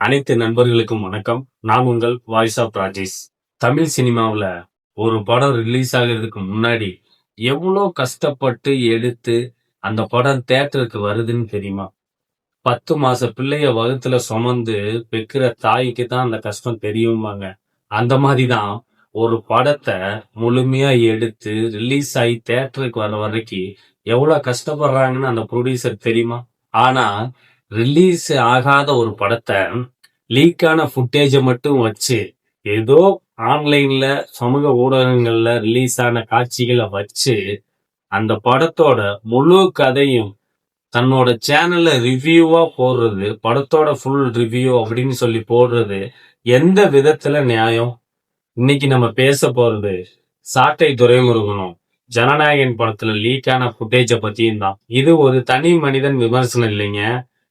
அனைத்து நண்பர்களுக்கும் வணக்கம். நான் உங்கள் வாய்ஸ் ஆஃப் ராஜேஷ். தமிழ் சினிமாவுல ஒரு படம் ரிலீஸ் ஆகுறதுக்கு முன்னாடி எவ்வளோ கஷ்டப்பட்டு எடுத்து அந்த படம் தியேட்டருக்கு வருதுன்னு தெரியுமா? 10 மாச பிள்ளைய வகுத்துல சுமந்து பெக்கிற தாய்க்கு தான் அந்த கஷ்டம் தெரியுமாங்க. அந்த மாதிரி தான் ஒரு படத்தை முழுமையா எடுத்து ரிலீஸ் ஆகி தியேட்டருக்கு வர வரைக்கும் எவ்வளவு கஷ்டப்படுறாங்கன்னு அந்த ப்ரொடியூசர் தெரியுமா? ஆனா ரிலீஸ் ஆகாத ஒரு படத்தை லீக்கான ஃபுட்டேஜை மட்டும் வச்சு ஏதோ ஆன்லைன்ல சமூக ஊடகங்கள்ல ரிலீஸ் ஆன காட்சிகளை வச்சு அந்த படத்தோட முழு கதையும் தன்னோட சேனல்ல ரிவ்யூவா போடுறது, படத்தோட ஃபுல் ரிவ்யூ அப்படின்னு சொல்லி போடுறது எந்த விதத்துல நியாயம்? இன்னைக்கு நம்ம பேச போறது சாட்டை துரைமுருகனும் ஜனநாயகன் படத்துல லீக்கான ஃபுட்டேஜை பத்தியும் தான். இது ஒரு தனி மனிதன் விமர்சனம் இல்லைங்க,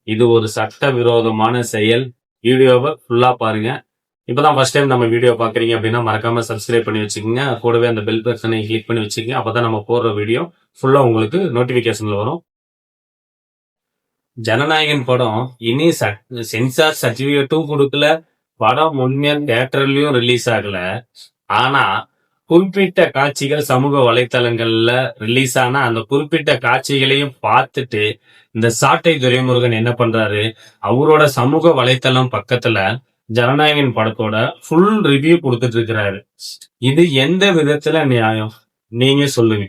இது ஒரு சட்ட விரோதமான செயல். வீடியோவை ஃபுல்லா பாருங்க. இப்பதான் ஃபர்ஸ்ட் டைம் நம்ம வீடியோ பாக்குறீங்க அப்படின்னா மறக்காம சப்ஸ்கிரைப் பண்ணி வச்சுக்கோங்க. கூடவே அந்த பெல் பட்டனை கிளிக் பண்ணி வச்சுக்கோங்க. அப்பதான் நம்ம போடுற வீடியோ ஃபுல்லா உங்களுக்கு நோட்டிபிகேஷன்ல வரும். ஜனநாயகன் படம் இனி சென்சார் சர்டிபிகேட்டும் கொடுக்கல, படம் முன்னே தியேட்டர்லயும் ரிலீஸ் ஆகல. ஆனா குறிப்பிட்ட காட்சிகள் சமூக வலைத்தளங்கள்ல ரிலீஸ் ஆன அந்த குறிப்பிட்ட காட்சிகளையும் பார்த்துட்டு இந்த சாட்டை துரைமுருகன் என்ன பண்றாரு, அவரோட சமூக வலைத்தளம் பக்கத்துல ஜனநாயகன் படத்தோட ஃபுல் ரிவ்யூ கொடுத்துட்டு இருக்கிறாரு. இது எந்த விதத்துல நியாயம்? நீங்க சொல்லுங்க.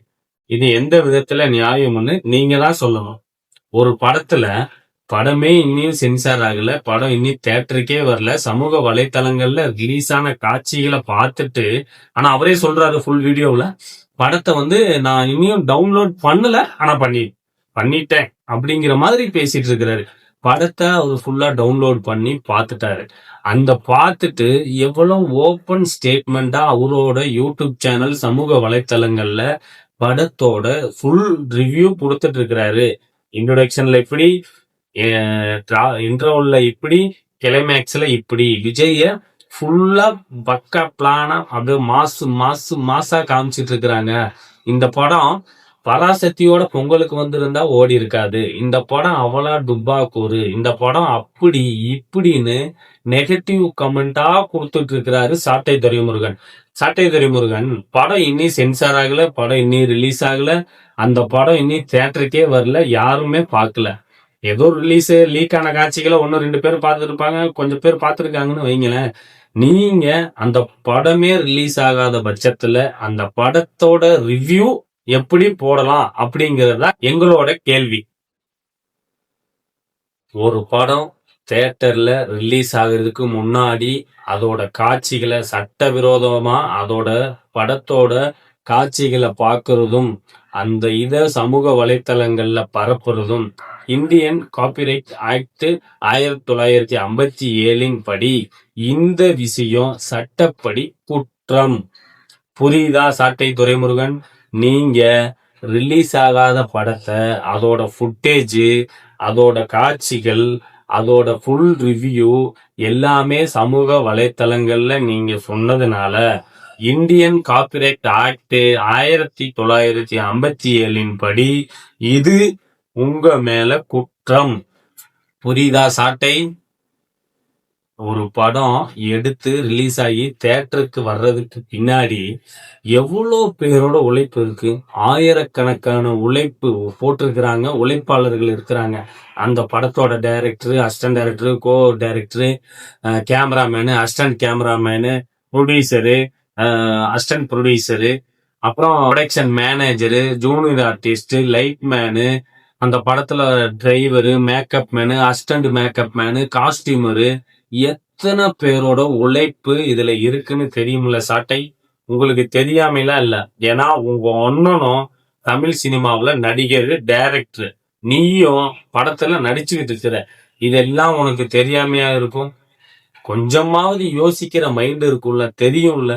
இது எந்த விதத்துல நியாயம்னு நீங்க தான் சொல்லணும். ஒரு படத்துல படமே இன்னும் சென்சார் ஆகல, படம் இன்னும் தியேட்டருக்கே வரல, சமூக வலைத்தளங்கள்ல ரிலீஸ் ஆன காட்சிகளை பார்த்துட்டு, ஆனா அவரே சொல்றாரு ஃபுல் வீடியோவில் படத்தை நான் இன்னும் டவுன்லோட் பண்ணல, ஆனா பண்ணிட்டேன் அப்படிங்கிற மாதிரி பேசிட்டு இருக்கிறாரு. படத்தை அவர் ஃபுல்லா டவுன்லோட் பண்ணி பார்த்துட்டாரு. அந்த பார்த்துட்டு எவ்வளவு ஓப்பன் ஸ்டேட்மெண்டா அவரோட யூடியூப் சேனல் சமூக வலைத்தளங்கள்ல படத்தோட ஃபுல் ரிவ்யூ கொடுத்துட்டு இருக்கிறாரு. இன்ட்ரோடக்ஷன்ல இப்படி, இன்ட்ரோல இப்படி, கிளைமேக்ஸ்ல இப்படி, விஜய ஃபுல்லா பக்கா பிளானா அப்படியே மாசா காமிச்சிட்டு இருக்கிறாங்க. இந்த படம் பராசக்தியோட பொங்கலுக்கு வந்திருந்தா ஓடி இருக்காது, இந்த படம் அவளா டுப்பாக்கூறு, இந்த படம் அப்படி இப்படின்னு நெகட்டிவ் கமெண்டா கொடுத்துட்டு இருக்கிறாரு சாட்டை துரைமுருகன். சாட்டை துரைமுருகன் படம் இன்னி சென்சார் ஆகல, படம் இன்னி ரிலீஸ் ஆகல, அந்த படம் இன்னி தியேட்டருக்கே வரல, யாருமே பார்க்கல. ஏதோ ரிலீஸ் லீக் ஆன காட்சிகளை 1-2 பேர் பார்த்துருப்பாங்க, கொஞ்சம் பேர் பார்த்துருக்காங்கன்னு வைங்களேன். நீங்க அந்த படமே ரிலீஸ் ஆகாத பட்சத்துல அந்த படத்தோட ரிவ்யூ எப்படி போடலாம் அப்படிங்கறத எங்களோட கேள்வி. ஒரு படம் தியேட்டர்ல ரிலீஸ் ஆகிறதுக்கு முன்னாடி அதோட காட்சிகளை சட்டவிரோதமா அதோட படத்தோட காட்சிகளை பார்க்கறதும் அந்த சமூக வலைத்தளங்கள்ல பரப்புறதும் இந்தியன் காப்பிரைட் ஆக்ட் 1957 படி இந்த விஷயம் சட்டப்படி குற்றம். புரியுதா சாட்டை துரைமுருகன்? நீங்க ரிலீஸ் ஆகாத படத்தை அதோட ஃபுட்டேஜ், அதோட காட்சிகள், அதோட ஃபுல் ரிவ்யூ எல்லாமே சமூக வலைத்தளங்கள்ல நீங்க சொன்னதுனால இந்தியன் காப்பிரைட் ஆக்ட் 1957 படி இது உங்க மேல குற்றம். புரியுதா சாட்டை? ஒரு படம் எடுத்து ரிலீஸ் ஆகி தியேட்டருக்கு வர்றதுக்கு பின்னாடி எவ்வளோ பேரோட உழைப்பு இருக்கு, ஆயிரக்கணக்கான உழைப்பு போட்டிருக்கிறாங்க, உழைப்பாளர்கள் இருக்கிறாங்க. அந்த படத்தோட director, assistant director, co director, cameraman, assistant cameraman, producer, assistant producer, அப்புறம் production manager, junior artist, light man, அந்த படத்துல driver, makeup man, assistant makeup man, costumer, எத்தனை பேரோட உழைப்பு இதுல இருக்குன்னு தெரியுமில்ல சாட்டை? உங்களுக்கு தெரியாமலாம் இல்ல. ஏன்னா உங்க அண்ணனும் தமிழ் சினிமாவுல நடிகர், டைரக்டர், நீயும் படத்துல நடிச்சுக்கிட்டு இருக்கிற. இதெல்லாம் உனக்கு தெரியாமையா இருக்கும்? கொஞ்சமாவது யோசிக்கிற மைண்ட் இருக்கும்ல, தெரியும்ல.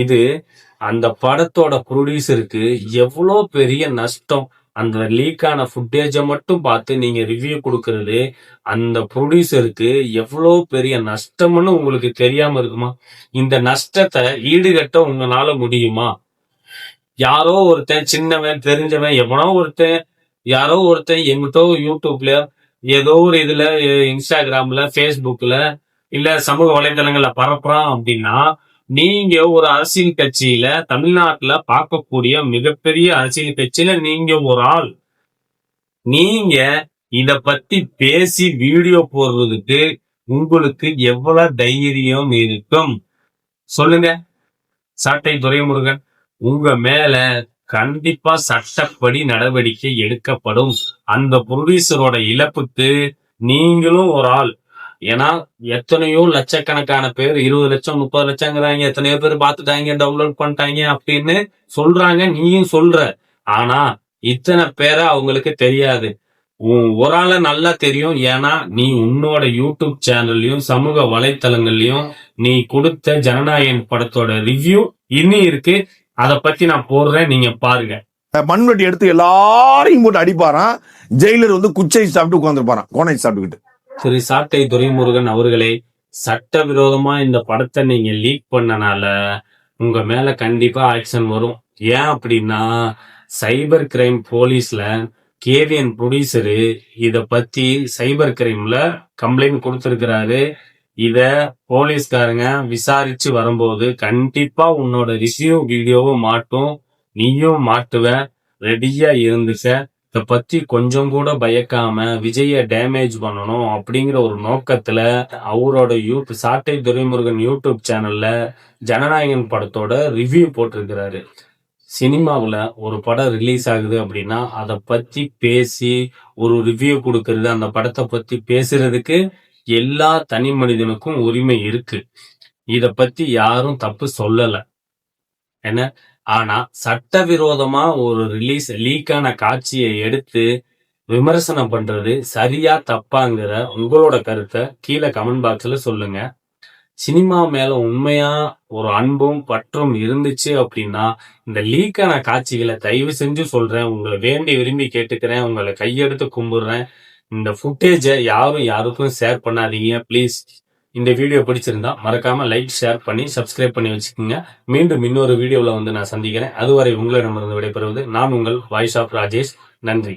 இது அந்த படத்தோட ப்ரொடியூசருக்கு எவ்வளோ பெரிய நஷ்டம். அந்த லீக்கான ஃபுட்டேஜை மட்டும் பார்த்து நீங்க ரிவ்யூ கொடுக்கறது அந்த ப்ரொடியூசருக்கு எவ்வளோ பெரிய நஷ்டம்னு உங்களுக்கு தெரியாம இருக்குமா? இந்த நஷ்டத்தை ஈடுகட்ட உங்களால முடியுமா? யாரோ ஒருத்தன் சின்னவன் தெரிஞ்சவன் யாரோ ஒருத்தன் எங்கிட்ட யூடியூப்ல ஏதோ ஒரு இதுல, இன்ஸ்டாகிராம்ல, ஃபேஸ்புக்ல இல்ல சமூக வலைதளங்கள்ல பரப்புறான் அப்படின்னா, நீங்க ஒரு அரசியல் கட்சியில தமிழ்நாட்டுல பார்க்கக்கூடிய மிகப்பெரிய அரசியல் கட்சியில நீங்க ஒரு ஆள். நீங்க இத பத்தி பேசி வீடியோ போடுறதுக்கு உங்களுக்கு எவ்வளவு தைரியம் இருக்கும் சொல்லுங்க. சாட்டை துரைமுருகன், உங்க மேல கண்டிப்பா சட்டப்படி நடவடிக்கை எடுக்கப்படும். அந்த ப்ரொடியூசரோட இழப்புக்கு நீங்களும் ஒரு ஆள். ஏன்னா எத்தனையோ லட்சக்கணக்கான பேர் 20 லட்சம் 30 லட்சங்கிறாங்க, எத்தனையோ பேர் பார்த்துட்டாங்க, டவுன்லோட் பண்ணிட்டாங்க அப்படின்னு சொல்றாங்க. நீயும் சொல்ற. ஆனா இத்தனை பேரை அவங்களுக்கு தெரியாது. ஒரு ஆள நல்லா தெரியும். ஏன்னா நீ உன்னோட யூடியூப் சேனல்லையும் சமூக வலைத்தளங்கள்லயும் நீ கொடுத்த ஜனநாயகன் படத்தோட ரிவ்யூ இன்னும் இருக்கு. அத பத்தி நான் போடுறேன், நீங்க பாருங்க. மண்வெட்டி எடுத்து எல்லாரையும் போட்டு அடிப்பாராம். ஜெயிலர் வந்து குச்சை சாப்பிட்டு உட்காந்துருப்பாராம், கோனை சாப்பிட்டுக்கிட்டு. திரு சாட்டை துரைமுருகன் அவர்களே, சட்டவிரோதமா இந்த படத்தை நீங்க லீக் பண்ணனால உங்க மேல கண்டிப்பா ஆக்ஷன் வரும். ஏன் அப்படின்னா சைபர் கிரைம் போலீஸ்ல கேவிஎன் ப்ரொடியூசரு இத பத்தி சைபர் கிரைம்ல கம்ப்ளைண்ட் கொடுத்திருக்கிறாரு. இத போலீஸ்காரங்க விசாரிச்சு வரும்போது கண்டிப்பா உன்னோட ரிவ்யூ வீடியோவும் மாட்டும், நீயும் மாட்டுவ. ரெடியா இருந்துக்க. இத பத்தி கொஞ்சம் கூட பயக்காம விஜய டேமேஜ் பண்ணணும் அப்படிங்கிற ஒரு நோக்கத்துல அவரோட சாட்டை துரைமுருகன் யூடியூப் சேனல்ல ஜனநாயகன் படத்தோட ரிவ்யூ போட்டிருக்கிறாரு. சினிமாவுல ஒரு படம் ரிலீஸ் ஆகுது அப்படின்னா அதை பத்தி பேசி ஒரு ரிவ்யூ கொடுக்கறது, அந்த படத்தை பத்தி பேசுறதுக்கு எல்லா தனி மனிதனுக்கும் உரிமை இருக்கு. இத பத்தி யாரும் தப்பு சொல்லல. என்ன, ஆனா சட்டவிரோதமா ஒரு லீக்கான காட்சியை எடுத்து விமர்சனம் பண்றது சரியா தப்பாங்கிற உங்களோட கருத்தை கீழே கமெண்ட் பாக்ஸ்ல சொல்லுங்க. சினிமா மேல உண்மையா ஒரு அன்பும் பற்றும் இருந்துச்சு அப்படின்னா இந்த லீக்கான காட்சிகளை தயவு செஞ்சு சொல்றேன், உங்களை வேண்டி விரும்பி கேட்டுக்கிறேன், உங்களை கையெடுத்து கும்பிடுறேன், இந்த ஃபுட்டேஜை யாருக்கும் ஷேர் பண்ணாதீங்க ப்ளீஸ். இந்த வீடியோ பிடிச்சிருந்தா மறக்காம லைக், ஷேர் பண்ணி சப்ஸ்கிரைப் பண்ணி வச்சுக்கோங்க. மீண்டும் இன்னொரு வீடியோவில் வந்து நான் சந்திக்கிறேன். அதுவரை உங்களிடமிருந்து விடைபெறுவது நான் உங்கள் வாய்ஸ் ஆஃப் ராஜேஷ். நன்றி.